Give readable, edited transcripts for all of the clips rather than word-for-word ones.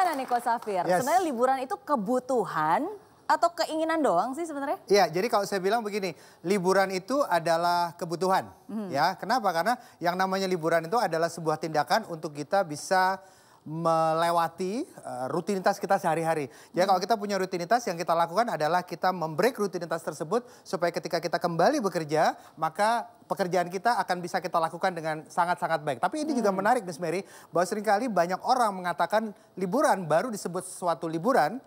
Gimana nih Coach Safir? Yes. Sebenarnya liburan itu kebutuhan atau keinginan doang sih sebenarnya? Iya, jadi kalau saya bilang begini, liburan itu adalah kebutuhan. Ya, kenapa? Karena yang namanya liburan itu adalah sebuah tindakan untuk kita bisa melewati rutinitas kita sehari-hari. Jadi kalau kita punya rutinitas, yang kita lakukan adalah kita membreak rutinitas tersebut supaya ketika kita kembali bekerja, maka pekerjaan kita akan bisa kita lakukan dengan sangat-sangat baik. Tapi ini juga menarik Miss Mary, bahwa seringkali banyak orang mengatakan liburan baru disebut suatu liburan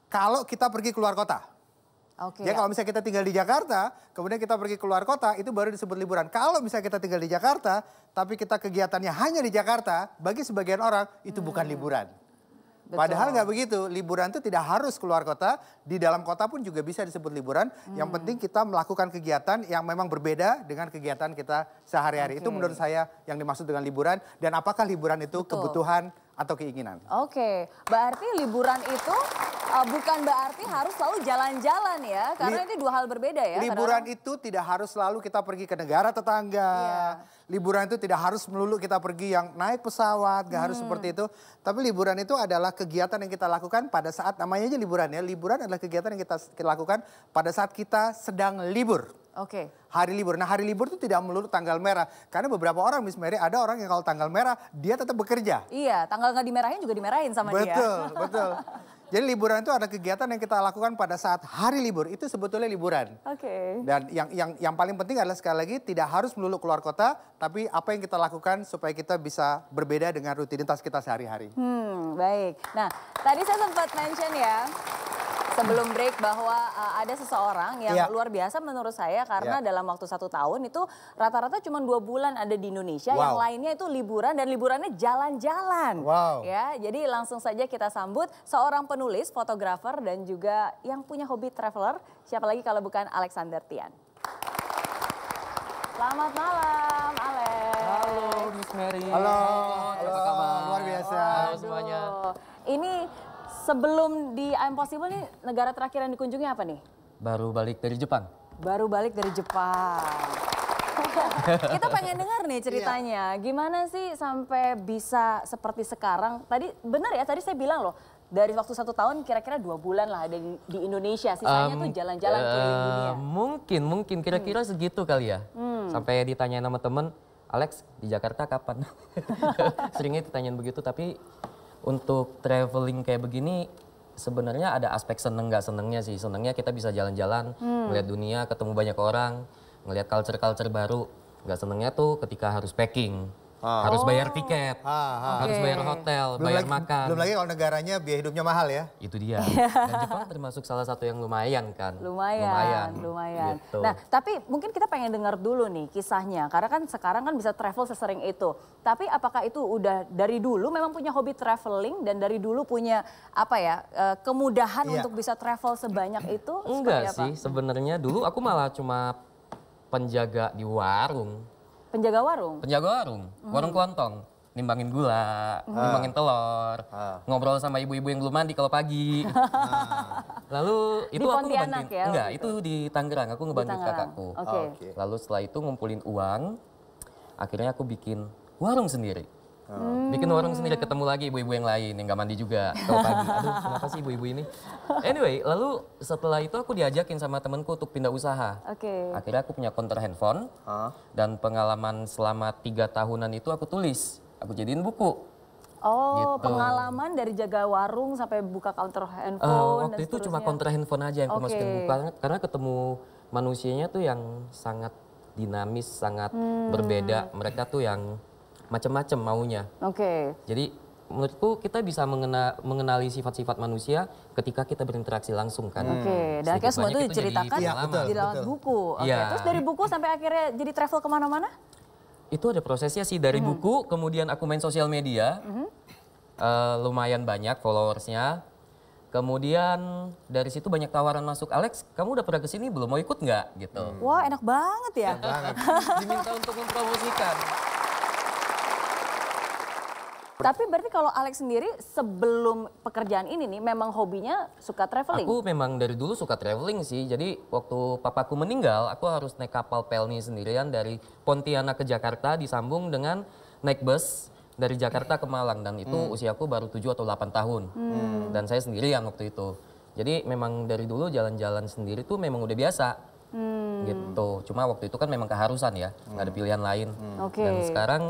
kalau kita pergi keluar kota. Oke. Ya kalau misalnya kita tinggal di Jakarta, kemudian kita pergi keluar kota, itu baru disebut liburan. Kalau misalnya kita tinggal di Jakarta, tapi kita kegiatannya hanya di Jakarta, bagi sebagian orang itu bukan liburan. Betul. Padahal nggak begitu, liburan itu tidak harus keluar kota, di dalam kota pun juga bisa disebut liburan. Yang penting kita melakukan kegiatan yang memang berbeda dengan kegiatan kita sehari-hari. Itu menurut saya yang dimaksud dengan liburan. Dan apakah liburan itu kebutuhan atau keinginan? Oke, berarti liburan itu bukan berarti harus selalu jalan-jalan ya, karena ini dua hal berbeda ya. Liburan itu tidak harus selalu kita pergi ke negara tetangga. Liburan itu tidak harus melulu kita pergi yang naik pesawat, gak harus seperti itu. Tapi liburan itu adalah kegiatan yang kita lakukan pada saat, namanya aja liburan ya. Liburan adalah kegiatan yang kita lakukan pada saat kita sedang libur. Oke. Hari libur. Nah hari libur itu tidak melulu tanggal merah. Karena beberapa orang Miss Mary, ada orang yang kalau tanggal merah dia tetap bekerja. Iya, tanggal nggak dimerahin juga dimerahin sama dia. Betul, betul. Jadi liburan itu ada kegiatan yang kita lakukan pada saat hari libur. Itu sebetulnya liburan. Oke. Dan yang paling penting adalah sekali lagi tidak harus melulu keluar kota. Tapi apa yang kita lakukan supaya kita bisa berbeda dengan rutinitas kita sehari-hari. Baik. Nah, tadi saya sempat mention ya, sebelum break bahwa ada seseorang yang luar biasa menurut saya karena dalam waktu 1 tahun itu rata-rata cuma 2 bulan ada di Indonesia, yang lainnya itu liburan dan liburannya jalan-jalan. Ya, jadi langsung saja kita sambut seorang penulis, fotografer dan juga yang punya hobi traveler, siapa lagi kalau bukan Alexander Tian. Selamat malam, Alex. Halo Miss Mary. Halo, Apa kabar? luar biasa. Halo semuanya. Ini sebelum di Impossible nih, negara terakhir yang dikunjungi apa nih? Baru balik dari Jepang. Baru balik dari Jepang. Kita pengen dengar nih ceritanya. Gimana sih sampai bisa seperti sekarang? Tadi benar ya, tadi saya bilang loh, dari waktu 1 tahun kira-kira 2 bulan lah ada di Indonesia. Sisanya tuh jalan-jalan keliling dunia. Mungkin kira-kira segitu kali ya. Sampai ditanyain sama temen, Alex di Jakarta kapan? Seringnya ditanyain begitu, tapi untuk traveling kayak begini sebenarnya ada aspek seneng gak senengnya sih. Senengnya kita bisa jalan-jalan, melihat dunia, ketemu banyak orang, ngelihat culture-culture baru. Gak senengnya tuh ketika harus packing, harus bayar tiket, harus bayar hotel, bayar makan. Belum lagi kalau negaranya biaya hidupnya mahal ya. Itu dia. Dan Jepang termasuk salah satu yang lumayan kan. Lumayan. Gitu. Nah, tapi mungkin kita pengen dengar dulu nih kisahnya. Karena kan sekarang kan bisa travel sesering itu. Tapi apakah itu udah dari dulu memang punya hobi traveling dan dari dulu punya apa ya, kemudahan untuk bisa travel sebanyak itu? Enggak sih, sebenarnya dulu aku malah cuma penjaga di warung. Penjaga warung? Penjaga warung, warung kelontong. Nimbangin gula, nimbangin telur, ngobrol sama ibu-ibu yang belum mandi kalau pagi. Lalu itu Di aku Pontianak ngebantuin, ya? enggak, itu di Tangerang, aku ngebantuin kakakku. Oke. Lalu setelah itu ngumpulin uang, akhirnya aku bikin warung sendiri. Bikin warung sendiri, ketemu lagi ibu-ibu yang lain yang gak mandi juga kalau pagi. Aduh, kenapa sih ibu-ibu ini? Anyway, lalu setelah itu aku diajakin sama temenku untuk pindah usaha. Akhirnya aku punya konter handphone dan pengalaman selama 3 tahunan itu aku tulis. Aku jadiin buku. Oh, gitu. Pengalaman dari jaga warung sampai buka counter handphone. Waktu itu cuma counter handphone aja yang aku masukin buku. Karena ketemu manusianya tuh yang sangat dinamis, sangat berbeda. Mereka tuh yang macam-macam maunya. Jadi menurutku kita bisa mengenali sifat-sifat manusia ketika kita berinteraksi langsung kan. Dan akhirnya semua itu diceritakan di dalam buku. Terus dari buku sampai akhirnya jadi travel kemana-mana? Itu ada prosesnya sih, dari buku, kemudian aku main sosial media, lumayan banyak followersnya. Kemudian dari situ banyak tawaran masuk, Alex kamu udah pernah kesini belum, mau ikut nggak gitu. Wah enak banget ya. Diminta untuk mempromosikan. Tapi berarti kalau Alex sendiri sebelum pekerjaan ini nih memang hobinya suka traveling? Aku memang dari dulu suka traveling sih. Jadi waktu papaku meninggal aku harus naik kapal pelni sendirian dari Pontianak ke Jakarta disambung dengan naik bus dari Jakarta ke Malang dan itu usiaku baru 7 atau 8 tahun. Dan saya sendirian waktu itu. Jadi memang dari dulu jalan-jalan sendiri tuh memang udah biasa. Gitu. Cuma waktu itu kan memang keharusan ya, nggak ada pilihan lain. Dan sekarang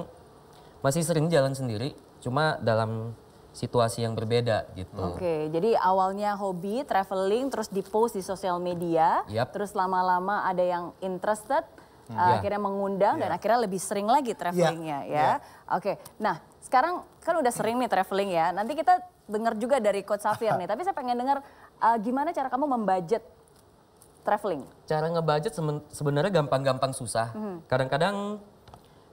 masih sering jalan sendiri, cuma dalam situasi yang berbeda gitu. Oke, jadi awalnya hobi traveling, terus di-post di sosial media, terus lama-lama ada yang interested, akhirnya mengundang dan akhirnya lebih sering lagi travelingnya ya. Oke, nah sekarang kan udah sering nih traveling ya, nanti kita dengar juga dari Coach Safir nih, tapi saya pengen dengar gimana cara kamu membudget traveling? Cara ngebudget sebenarnya gampang-gampang susah. Kadang-kadang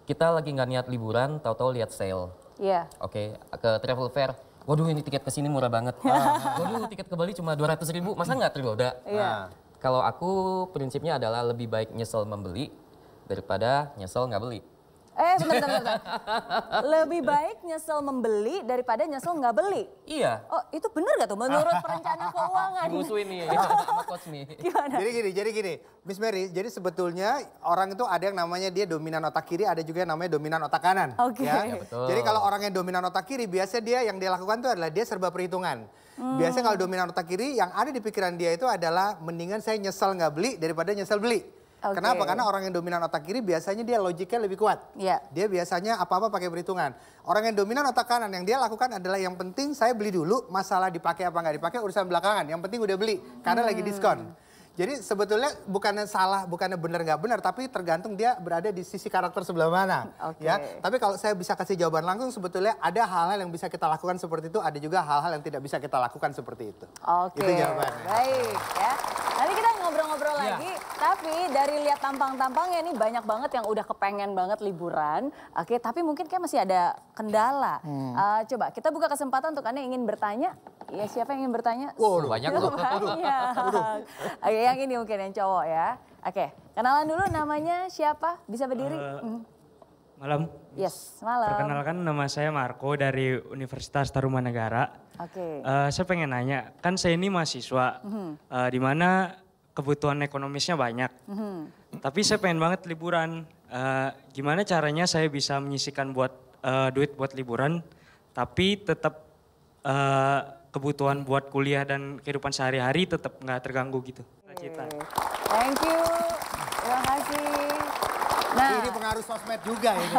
kita lagi nggak niat liburan, tahu-tahu lihat sale. Iya. Oke, ke travel fair. Waduh ini tiket ke sini murah banget. Waduh tiket ke Bali cuma 200.000, masa nggak tergoda? Iya. Kalau aku prinsipnya adalah lebih baik nyesel membeli daripada nyesel nggak beli. Sebentar. Lebih baik nyesel membeli daripada nyesel nggak beli. Iya. Oh itu benar gak tuh menurut perencana keuangan? Dimusuhin nih sama coach nih. Gimana? Jadi gini, Miss Mary, jadi sebetulnya orang itu ada yang namanya dia dominan otak kiri, ada juga yang namanya dominan otak kanan. Oke. Ya? Ya, betul. Jadi kalau orang yang dominan otak kiri, biasanya dia yang dia lakukan itu adalah dia serba perhitungan. Biasanya kalau dominan otak kiri, yang ada di pikiran dia itu adalah mendingan saya nyesel nggak beli daripada nyesel beli. Kenapa? Karena orang yang dominan otak kiri biasanya dia logiknya lebih kuat. Dia biasanya apa-apa pakai perhitungan. Orang yang dominan otak kanan yang dia lakukan adalah yang penting saya beli dulu, masalah dipakai apa nggak dipakai urusan belakangan. Yang penting udah beli karena lagi diskon. Jadi sebetulnya bukannya salah, bukannya benar nggak benar, tapi tergantung dia berada di sisi karakter sebelah mana. Ya. Tapi kalau saya bisa kasih jawaban langsung, sebetulnya ada hal-hal yang bisa kita lakukan seperti itu, ada juga hal-hal yang tidak bisa kita lakukan seperti itu. Itu jawabannya. Baik ya. Nanti kita ngobrol-ngobrol lagi, tapi dari lihat tampang-tampangnya ini banyak banget yang udah kepengen banget liburan. Oke, tapi mungkin kayak masih ada kendala. Coba kita buka kesempatan untuk Anda yang ingin bertanya. Ya siapa yang ingin bertanya? Banyak loh. Banyak. Oke, yang ini mungkin yang cowok ya. Oke, kenalan dulu namanya siapa? Bisa berdiri? Malam. Yes, malam. Perkenalkan nama saya Marco dari Universitas Tarumanegara. Saya pengen nanya, kan saya ini mahasiswa, di mana kebutuhan ekonomisnya banyak. Tapi saya pengen banget liburan. Gimana caranya saya bisa menyisihkan duit buat liburan, tapi tetap kebutuhan buat kuliah dan kehidupan sehari-hari tetap nggak terganggu gitu. Cita. Thank you, terima kasih. Nah, ini pengaruh sosmed juga ini.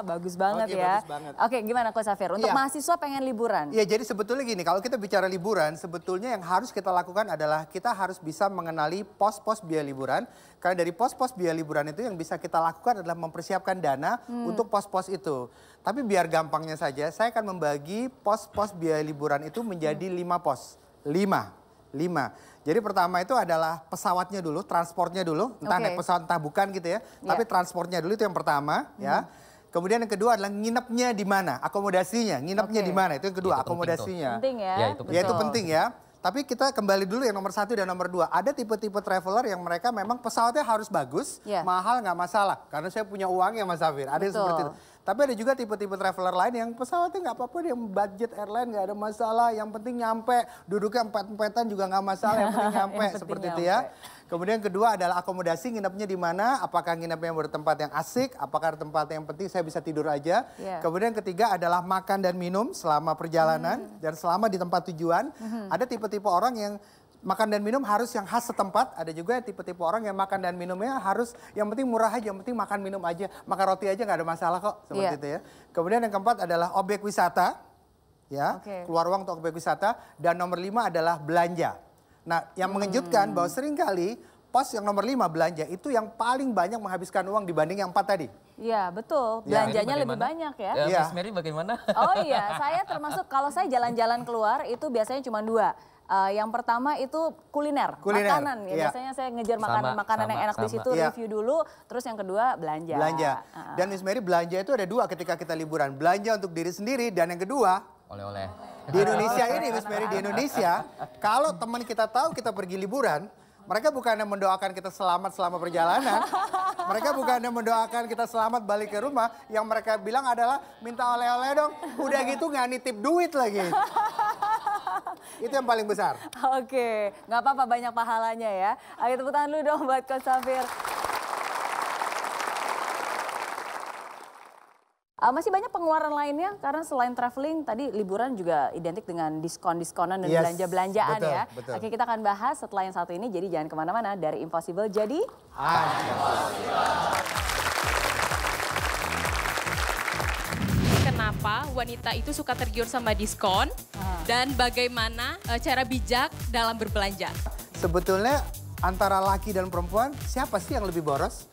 Bagus banget ya. Bagus banget. Oke, gimana Coach Safir? Untuk mahasiswa pengen liburan? Iya, jadi sebetulnya gini, kalau kita bicara liburan, sebetulnya yang harus kita lakukan adalah kita harus bisa mengenali pos-pos biaya liburan. Karena dari pos-pos biaya liburan itu yang bisa kita lakukan adalah mempersiapkan dana untuk pos-pos itu. Tapi biar gampangnya saja, saya akan membagi pos-pos biaya liburan itu menjadi 5 pos. 5. Jadi pertama itu adalah pesawatnya dulu, transportnya dulu. Entah naik pesawat, entah bukan gitu ya. Tapi transportnya dulu itu yang pertama ya. Kemudian yang kedua adalah nginepnya di mana, akomodasinya. Nginepnya di mana, itu yang kedua, akomodasinya. Penting ya. Ya itu penting ya. Tapi kita kembali dulu yang nomor 1 dan nomor 2. Ada tipe-tipe traveler yang mereka memang pesawatnya harus bagus, mahal nggak masalah. Karena saya punya uang ya Mas Safir, ada yang seperti itu. Tapi ada juga tipe-tipe traveler lain yang pesawatnya nggak apa-apa, yang budget airline nggak ada masalah. Yang penting nyampe, duduknya empet-empetan juga nggak masalah, yang penting nyampe, seperti itu ya. Kemudian yang kedua adalah akomodasi, nginepnya di mana, apakah nginepnya bertempat yang asik, apakah tempat yang penting saya bisa tidur aja. Kemudian yang ketiga adalah makan dan minum selama perjalanan dan selama di tempat tujuan. Ada tipe-tipe orang yang makan dan minum harus yang khas setempat, ada juga tipe-tipe orang yang makan dan minumnya harus yang penting murah aja, yang penting makan minum aja, makan roti aja nggak ada masalah kok, seperti itu ya. Kemudian yang keempat adalah objek wisata, ya, keluar uang untuk objek wisata, dan nomor 5 adalah belanja. Nah, yang mengejutkan bahwa seringkali pos yang nomor 5 belanja itu yang paling banyak menghabiskan uang dibanding yang 4 tadi. Iya betul, belanjanya lebih banyak ya. Miss Mary bagaimana? Oh iya, saya termasuk kalau saya jalan-jalan keluar itu biasanya cuma 2. Yang pertama itu kuliner. Makanan. Ya, biasanya saya ngejar makanan yang enak di situ, review dulu. Terus yang kedua belanja. Dan Miss Mary, belanja itu ada 2 ketika kita liburan. Belanja untuk diri sendiri dan yang kedua oleh-oleh. Di Indonesia ini, Miss Mary, di Indonesia, kalau teman kita tahu kita pergi liburan, mereka bukannya mendoakan kita selamat selama perjalanan, mereka bukannya mendoakan kita selamat balik ke rumah, yang mereka bilang adalah minta oleh-oleh dong, udah gitu nggak nitip duit lagi. Itu yang paling besar. Oke, nggak apa-apa, banyak pahalanya ya. Ayo tepuk tangan dulu dong buat Coach Safir. Masih banyak pengeluaran lainnya karena selain traveling tadi liburan juga identik dengan diskon-diskonan dan belanja-belanjaan ya. Betul. Oke, kita akan bahas setelah yang satu ini, jadi jangan kemana-mana. Dari Impossible jadi Kenapa wanita itu suka tergiur sama diskon dan bagaimana cara bijak dalam berbelanja? Sebetulnya antara laki dan perempuan siapa sih yang lebih boros?